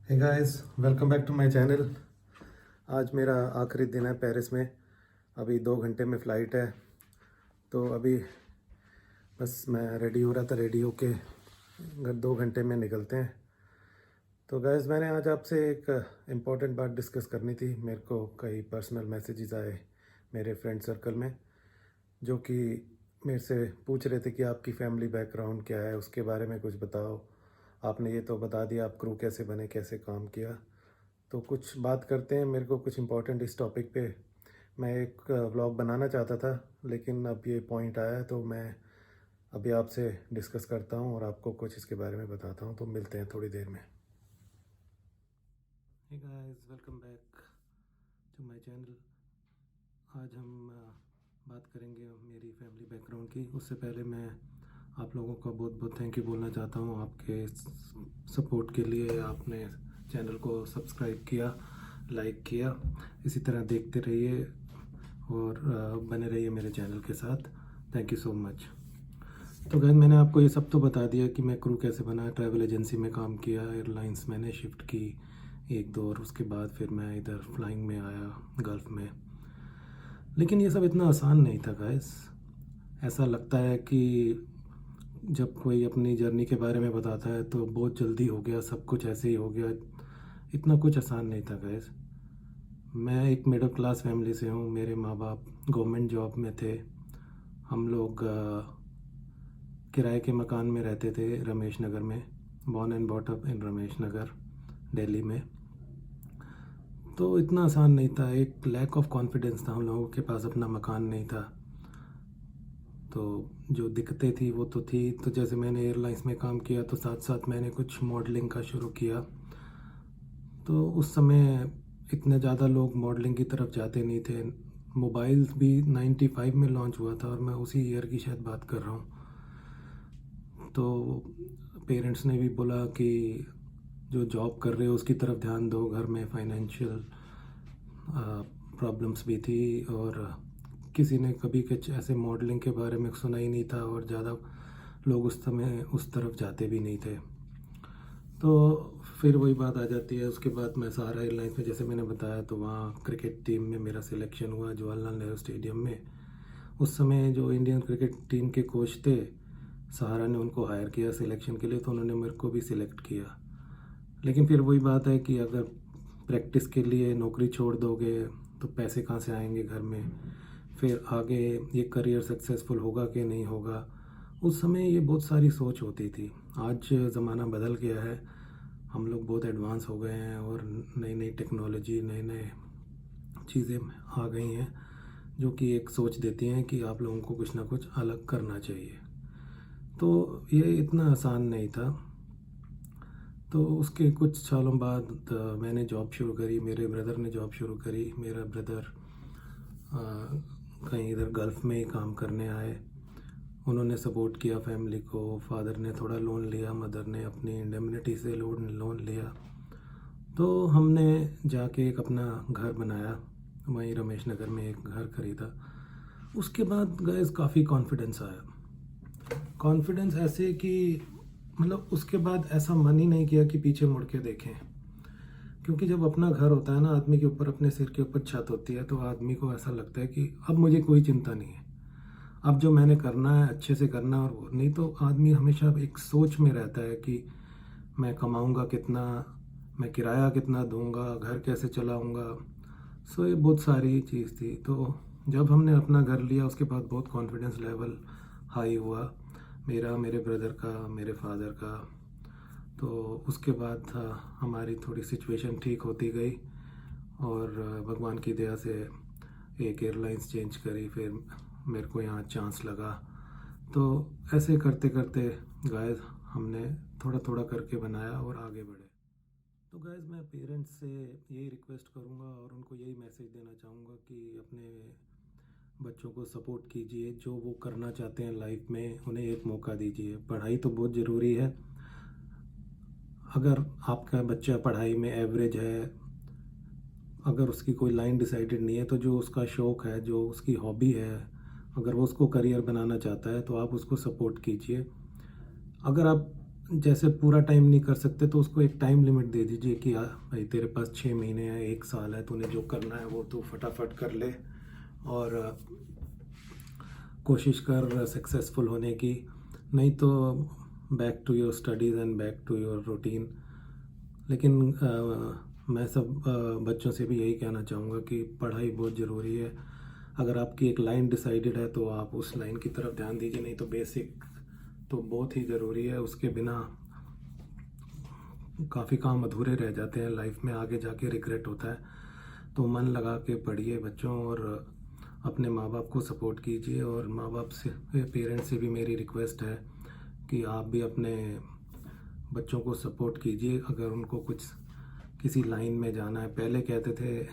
Hey guys, welcome back to my channel. आज मेरा आखिरी दिन है पेरिस में। अभी 2 घंटे में फ़्लाइट है। तो अभी बस मैं रेडी हो रहा था, रेडी होके 2 घंटे में निकलते हैं। तो गाइस, मैंने आज आपसे एक इम्पॉर्टेंट बात डिस्कस करनी थी। मेरे को कई पर्सनल मैसेजेस आए मेरे फ्रेंड सर्कल में, जो कि मेरे से पूछ रहे थे कि आपकी फैमिली बैकग्राउंड क्या है, उसके बारे में कुछ बताओ। आपने ये तो बता दिया आप क्रू कैसे बने, कैसे काम किया, तो कुछ बात करते हैं। मेरे को कुछ इम्पोर्टेंट इस टॉपिक पे मैं एक व्लॉग बनाना चाहता था, लेकिन अब ये पॉइंट आया है तो मैं अभी आपसे डिस्कस करता हूँ और आपको कुछ इसके बारे में बताता हूँ। तो मिलते हैं थोड़ी देर में। Hey guys, welcome back to my channel. आज हम बात करेंगे मेरी फैमिली बैकग्राउंड की। उससे पहले मैं आप लोगों का बहुत बहुत थैंक यू बोलना चाहता हूँ आपके सपोर्ट के लिए। आपने चैनल को सब्सक्राइब किया, लाइक किया। इसी तरह देखते रहिए और बने रहिए मेरे चैनल के साथ। Thank you so much. तो गाइस, मैंने आपको ये सब तो बता दिया कि मैं क्रू कैसे बना। ट्रैवल एजेंसी में काम किया, एयरलाइंस मैंने शिफ्ट की एक दो, और उसके बाद फिर मैं इधर फ्लाइंग में आया गल्फ़ में। लेकिन ये सब इतना आसान नहीं था गाइस। ऐसा लगता है कि जब कोई अपनी जर्नी के बारे में बताता है तो बहुत जल्दी हो गया, सब कुछ ऐसे ही हो गया। इतना कुछ आसान नहीं था गाइस। मैं एक मिडिल क्लास फैमिली से हूँ। मेरे माँ बाप गवर्नमेंट जॉब में थे। हम लोग किराए के मकान में रहते थे रमेश नगर में। Born and bought up in Ramesh Nagar, Delhi में। तो इतना आसान नहीं था। एक लैक ऑफ कॉन्फिडेंस था, हम लोगों के पास अपना मकान नहीं था। तो जो दिक्कतें थी वो तो थी। तो जैसे मैंने एयरलाइंस में काम किया तो साथ साथ मैंने कुछ मॉडलिंग का शुरू किया। तो उस समय इतने ज़्यादा लोग मॉडलिंग की तरफ जाते नहीं थे। मोबाइल भी 95 में लॉन्च हुआ था और मैं उसी ईयर की शायद बात कर रहा हूँ। तो पेरेंट्स ने भी बोला कि जो जॉब कर रहे हो उसकी तरफ ध्यान दो। घर में फाइनेंशियल प्रॉब्लम्स भी थी और किसी ने कभी कुछ ऐसे मॉडलिंग के बारे में सुना ही नहीं था और ज़्यादा लोग उस समय उस तरफ जाते भी नहीं थे। तो फिर वही बात आ जाती है। उसके बाद मैं सहारा एयरलाइंस में, जैसे मैंने बताया, तो वहाँ क्रिकेट टीम में मेरा सिलेक्शन हुआ जवाहरलाल नेहरू स्टेडियम में। उस समय जो इंडियन क्रिकेट टीम के कोच थे, सहारा ने उनको हायर किया सिलेक्शन के लिए, तो उन्होंने मेरे को भी सिलेक्ट किया। लेकिन फिर वही बात है कि अगर प्रैक्टिस के लिए नौकरी छोड़ दोगे तो पैसे कहाँ से आएंगे घर में, फिर आगे ये करियर सक्सेसफुल होगा कि नहीं होगा। उस समय ये बहुत सारी सोच होती थी। आज ज़माना बदल गया है, हम लोग बहुत एडवांस हो गए हैं और नई नई टेक्नोलॉजी, नए नए चीज़ें आ गई हैं जो कि एक सोच देती हैं कि आप लोगों को कुछ ना कुछ अलग करना चाहिए। तो ये इतना आसान नहीं था। तो उसके कुछ सालों बाद मैंने जॉब शुरू करी, मेरे ब्रदर ने जॉब शुरू करी। मेरा ब्रदर कहीं इधर गल्फ़ में ही काम करने आए। उन्होंने सपोर्ट किया फैमिली को। फादर ने थोड़ा लोन लिया, मदर ने अपनी इंडेमनिटी से लोन लिया। तो हमने जाके एक अपना घर बनाया, वहीं रमेश नगर में एक घर खरीदा। उसके बाद गैस काफ़ी कॉन्फिडेंस आया। कॉन्फिडेंस ऐसे कि मतलब उसके बाद ऐसा मन ही नहीं किया कि पीछे मुड़ के देखें। क्योंकि जब अपना घर होता है ना, आदमी के ऊपर, अपने सिर के ऊपर छत होती है, तो आदमी को ऐसा लगता है कि अब मुझे कोई चिंता नहीं है, अब जो मैंने करना है अच्छे से करना। और नहीं तो आदमी हमेशा एक सोच में रहता है कि मैं कमाऊंगा कितना, मैं किराया कितना दूंगा, घर कैसे चलाऊंगा। सो ये बहुत सारी चीज़ थी। तो जब हमने अपना घर लिया उसके बाद बहुत कॉन्फिडेंस लेवल हाई हुआ मेरा, मेरे ब्रदर का, मेरे फादर का। तो उसके बाद हमारी थोड़ी सिचुएशन ठीक होती गई और भगवान की दया से एक एयरलाइंस चेंज करी। फिर मेरे को यहाँ चांस लगा। तो ऐसे करते करते गाइस हमने थोड़ा थोड़ा करके बनाया और आगे बढ़े। तो गाइस, मैं पेरेंट्स से यही रिक्वेस्ट करूँगा और उनको यही मैसेज देना चाहूँगा कि अपने बच्चों को सपोर्ट कीजिए। जो वो करना चाहते हैं लाइफ में उन्हें एक मौका दीजिए। पढ़ाई तो बहुत ज़रूरी है। अगर आपका बच्चा पढ़ाई में एवरेज है, अगर उसकी कोई लाइन डिसाइडेड नहीं है, तो जो उसका शौक़ है, जो उसकी हॉबी है, अगर वो उसको करियर बनाना चाहता है तो आप उसको सपोर्ट कीजिए। अगर आप जैसे पूरा टाइम नहीं कर सकते तो उसको एक टाइम लिमिट दे दीजिए कि भाई तेरे पास 6 महीने है, 1 साल है, तूने जो करना है वो तू फटाफट कर ले और कोशिश कर सक्सेसफुल होने की। नहीं तो back to your studies and back to your routine. लेकिन मैं सब बच्चों से भी यही कहना चाहूँगा कि पढ़ाई बहुत ज़रूरी है। अगर आपकी एक लाइन डिसाइडेड है तो आप उस लाइन की तरफ ध्यान दीजिए, नहीं तो बेसिक तो बहुत ही ज़रूरी है। उसके बिना काफ़ी काम अधूरे रह जाते हैं लाइफ में, आगे जाके रिग्रेट होता है। तो मन लगा के पढ़िए बच्चों, और अपने माँ बाप को सपोर्ट कीजिए। और माँ बाप से, पेरेंट्स से भी मेरी रिक्वेस्ट है कि आप भी अपने बच्चों को सपोर्ट कीजिए अगर उनको कुछ किसी लाइन में जाना है। पहले कहते थे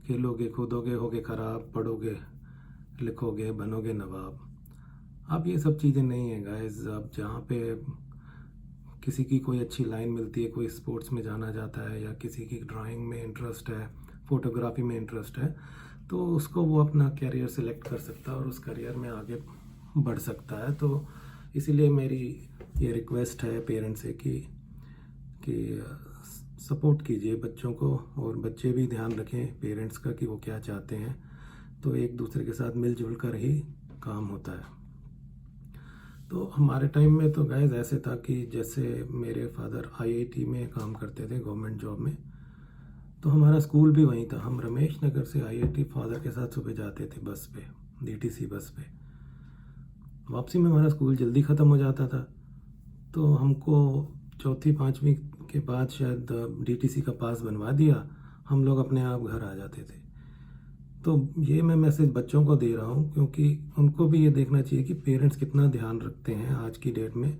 खेलोगे कूदोगे होगे ख़राब, पढ़ोगे लिखोगे बनोगे नवाब। अब ये सब चीज़ें नहीं है गाइस। अब जहाँ पे किसी की कोई अच्छी लाइन मिलती है, कोई स्पोर्ट्स में जाना जाता है या किसी की ड्राइंग में इंटरेस्ट है, फोटोग्राफी में इंटरेस्ट है, तो उसको वो अपना कैरियर सिलेक्ट कर सकता है और उस करियर में आगे बढ़ सकता है। तो इसीलिए मेरी ये रिक्वेस्ट है पेरेंट्स से कि सपोर्ट कीजिए बच्चों को, और बच्चे भी ध्यान रखें पेरेंट्स का कि वो क्या चाहते हैं। तो एक दूसरे के साथ मिलजुल कर ही काम होता है। तो हमारे टाइम में तो गाइस ऐसे था कि जैसे मेरे फादर आईआईटी में काम करते थे, गवर्नमेंट जॉब में, तो हमारा स्कूल भी वहीं था। हम रमेश नगर से आईआईटी फादर के साथ सुबह जाते थे बस पे, डीटीसी बस पे। वापसी में हमारा स्कूल जल्दी ख़त्म हो जाता था, तो हमको चौथी पाँचवीं के बाद शायद डीटीसी का पास बनवा दिया, हम लोग अपने आप घर आ जाते थे। तो ये मैं मैसेज बच्चों को दे रहा हूँ क्योंकि उनको भी ये देखना चाहिए कि पेरेंट्स कितना ध्यान रखते हैं आज की डेट में।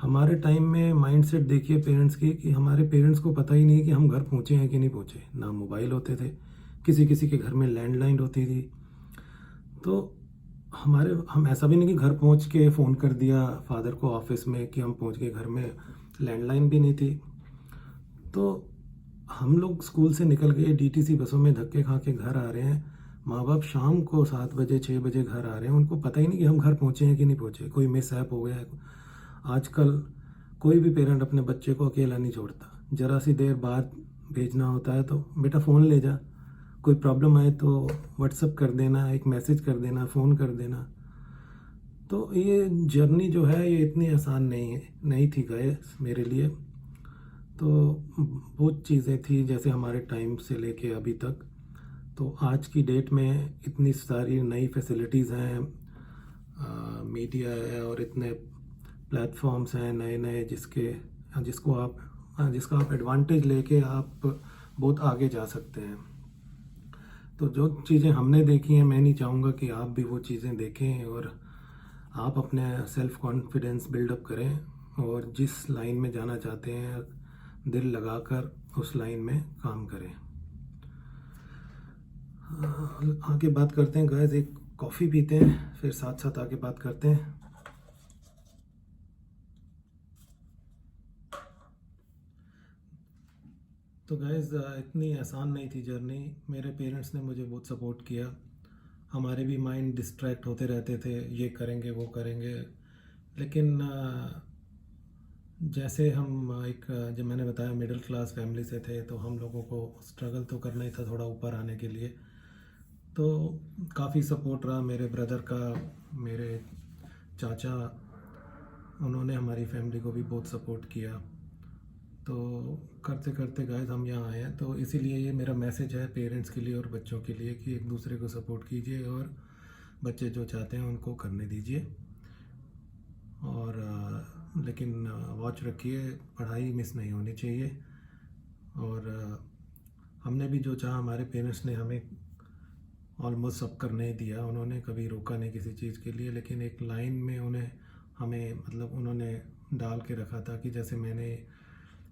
हमारे टाइम में माइंडसेट देखिए पेरेंट्स की, कि हमारे पेरेंट्स को पता ही नहीं कि हम घर पहुँचे हैं कि नहीं पहुँचे। ना मोबाइल होते थे, किसी किसी के घर में लैंडलाइन होती थी। तो हम ऐसा भी नहीं कि घर पहुँच के फ़ोन कर दिया फादर को ऑफिस में कि हम पहुँच गए घर में, लैंडलाइन भी नहीं थी। तो हम लोग स्कूल से निकल गए, डीटीसी बसों में धक्के खा के घर आ रहे हैं। माँ बाप शाम को 7 बजे 6 बजे घर आ रहे हैं, उनको पता ही नहीं कि हम घर पहुँचे हैं कि नहीं पहुँचे, कोई मिसहैप हो गया है। आजकल कोई भी पेरेंट अपने बच्चे को अकेला नहीं छोड़ता। ज़रा सी देर बाद भेजना होता है तो बेटा फ़ोन ले जा, कोई प्रॉब्लम आए तो व्हाट्सअप कर देना, एक मैसेज कर देना, फ़ोन कर देना। तो ये जर्नी जो है ये इतनी आसान नहीं थी गाइस मेरे लिए। तो बहुत चीज़ें थी जैसे हमारे टाइम से लेके अभी तक। तो आज की डेट में इतनी सारी नई फैसिलिटीज़ हैं, मीडिया है और इतने प्लेटफॉर्म्स हैं नए नए जिसका आप एडवांटेज लेके आप बहुत आगे जा सकते हैं। तो जो चीज़ें हमने देखी हैं, मैं नहीं चाहूँगा कि आप भी वो चीज़ें देखें और आप अपने सेल्फ कॉन्फिडेंस बिल्डअप करें और जिस लाइन में जाना चाहते हैं दिल लगाकर उस लाइन में काम करें। आगे बात करते हैं गाइस, एक कॉफ़ी पीते हैं फिर साथ साथ आगे बात करते हैं। तो गाइस इतनी आसान नहीं थी जर्नी। मेरे पेरेंट्स ने मुझे बहुत सपोर्ट किया। हमारे भी माइंड डिस्ट्रैक्ट होते रहते थे, ये करेंगे वो करेंगे, लेकिन जैसे हम जब मैंने बताया मिडिल क्लास फैमिली से थे, तो हम लोगों को स्ट्रगल तो करना ही था थोड़ा ऊपर आने के लिए। तो काफ़ी सपोर्ट रहा मेरे ब्रदर का, मेरे चाचा, उन्होंने हमारी फैमिली को भी बहुत सपोर्ट किया। तो करते करते गाइस हम यहाँ आए हैं। तो इसीलिए ये मेरा मैसेज है पेरेंट्स के लिए और बच्चों के लिए कि एक दूसरे को सपोर्ट कीजिए और बच्चे जो चाहते हैं उनको करने दीजिए। और लेकिन वॉच रखिए, पढ़ाई मिस नहीं होनी चाहिए। और हमने भी जो चाहा, हमारे पेरेंट्स ने हमें ऑलमोस्ट सब करने दिया, उन्होंने कभी रोका नहीं किसी चीज़ के लिए। लेकिन एक लाइन में हमें मतलब उन्होंने डाल के रखा था कि जैसे मैंने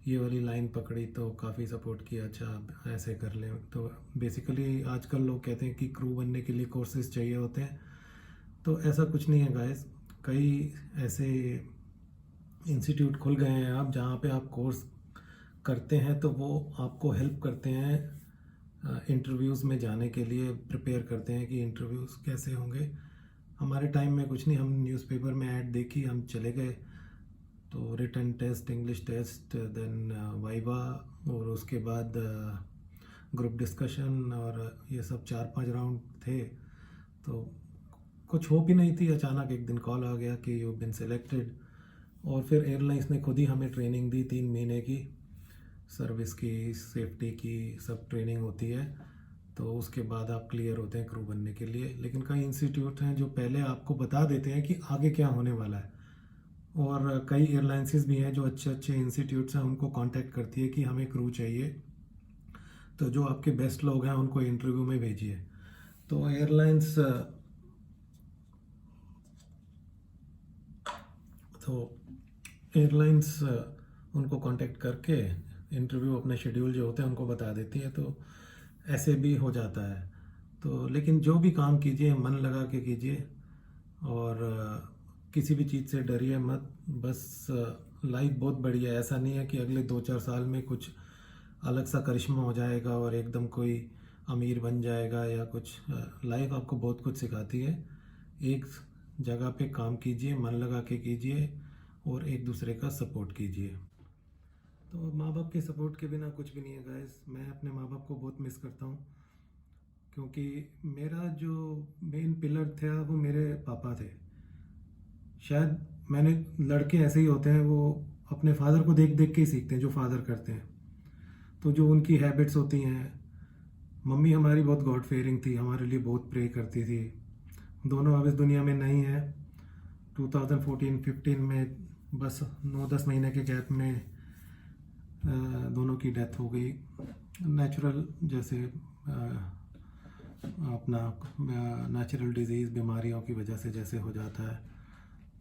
ये वाली लाइन पकड़ी तो काफ़ी सपोर्ट किया, अच्छा आप ऐसे कर लें। तो बेसिकली आजकल लोग कहते हैं कि क्रू बनने के लिए कोर्सेज चाहिए होते हैं, तो ऐसा कुछ नहीं है गाइस। कई ऐसे इंस्टीट्यूट खुल गए हैं आप जहाँ पे आप कोर्स करते हैं, तो वो आपको हेल्प करते हैं इंटरव्यूज़ में जाने के लिए, प्रिपेयर करते हैं कि इंटरव्यूज़ कैसे होंगे। हमारे टाइम में कुछ नहीं, हम न्यूज़पेपर में ऐड देखी, हम चले गए, तो written test, English test, then viva, और उसके बाद ग्रुप डिस्कशन, और ये सब 4-5 राउंड थे। तो कुछ होप ही नहीं थी, अचानक एक दिन कॉल आ गया कि यू बिन सिलेक्टेड। और फिर एयरलाइंस ने खुद ही हमें ट्रेनिंग दी 3 महीने की, सर्विस की, सेफ्टी की, सब ट्रेनिंग होती है। तो उसके बाद आप क्लियर होते हैं क्रू बनने के लिए। लेकिन कई इंस्टीट्यूट हैं जो पहले आपको बता देते हैं कि आगे क्या होने वाला है, और कई एयरलाइंसेस भी हैं जो अच्छे अच्छे इंस्टीट्यूट्स हैं, उनको कांटेक्ट करती है कि हमें क्रू चाहिए, तो जो आपके बेस्ट लोग हैं उनको इंटरव्यू में भेजिए। तो एयरलाइंस उनको कांटेक्ट करके इंटरव्यू, अपने शेड्यूल जो होते हैं उनको बता देती है। तो ऐसे भी हो जाता है। तो लेकिन जो भी काम कीजिए मन लगा के कीजिए, और किसी भी चीज़ से डरिए मत। बस लाइफ बहुत बढ़िया है, ऐसा नहीं है कि अगले 2-4 साल में कुछ अलग सा करिश्मा हो जाएगा और एकदम कोई अमीर बन जाएगा या कुछ। लाइफ आपको बहुत कुछ सिखाती है। एक जगह पे काम कीजिए, मन लगा के कीजिए, और एक दूसरे का सपोर्ट कीजिए। तो माँ बाप के सपोर्ट के बिना कुछ भी नहीं है गाइस। मैं अपने माँ बाप को बहुत मिस करता हूँ, क्योंकि मेरा जो मेन पिलर था वो मेरे पापा थे। शायद मैंने, लड़के ऐसे ही होते हैं, वो अपने फादर को देख देख के ही सीखते हैं जो फादर करते हैं। तो जो उनकी हैबिट्स होती हैं, मम्मी हमारी बहुत गॉड फेयरिंग थी, हमारे लिए बहुत प्रे करती थी। दोनों अब इस दुनिया में नहीं है। 2014-15 में बस 9-10 महीने के गैप में दोनों की डेथ हो गई, नेचुरल, जैसे अपना नेचुरल डिजीज़, बीमारियों की वजह से जैसे हो जाता है।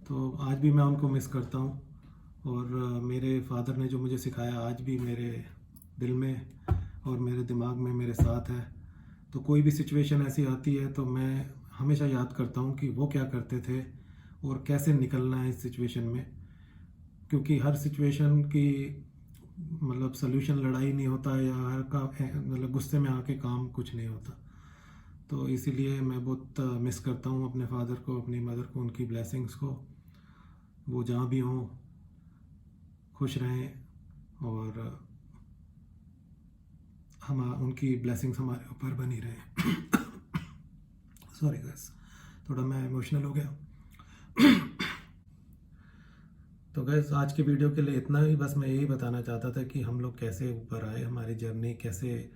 तो आज भी मैं उनको मिस करता हूँ, और मेरे फादर ने जो मुझे सिखाया आज भी मेरे दिल में और मेरे दिमाग में मेरे साथ है। तो कोई भी सिचुएशन ऐसी आती है तो मैं हमेशा याद करता हूँ कि वो क्या करते थे और कैसे निकलना है इस सिचुएशन में। क्योंकि हर सिचुएशन की मतलब सल्यूशन लड़ाई नहीं होता, या हर का मतलब गुस्से में आके काम कुछ नहीं होता। तो इसीलिए मैं बहुत मिस करता हूँ अपने फादर को, अपनी मदर को, उनकी ब्लेसिंग्स को। वो जहाँ भी हों खुश रहें, और हम उनकी ब्लेसिंग्स हमारे ऊपर बनी रहे। सॉरी गाइस, थोड़ा मैं इमोशनल हो गया। तो गाइस आज के वीडियो के लिए इतना ही। बस मैं यही बताना चाहता था कि हम लोग कैसे ऊपर आए, हमारी जर्नी कैसे,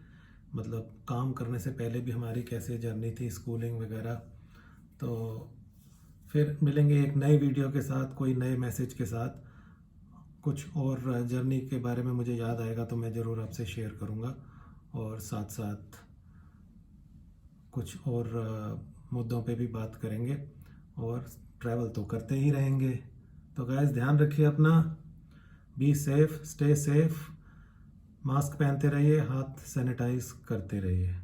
मतलब काम करने से पहले भी हमारी कैसे जर्नी थी, स्कूलिंग वगैरह। तो फिर मिलेंगे एक नई वीडियो के साथ, कोई नए मैसेज के साथ। कुछ और जर्नी के बारे में मुझे याद आएगा तो मैं ज़रूर आपसे शेयर करूँगा, और साथ साथ कुछ और मुद्दों पे भी बात करेंगे, और ट्रैवल तो करते ही रहेंगे। तो गाइस ध्यान रखिए अपना, be safe, stay safe, mask पहनते रहिए, हाथ सैनिटाइज करते रहिए।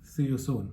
सी यू सून।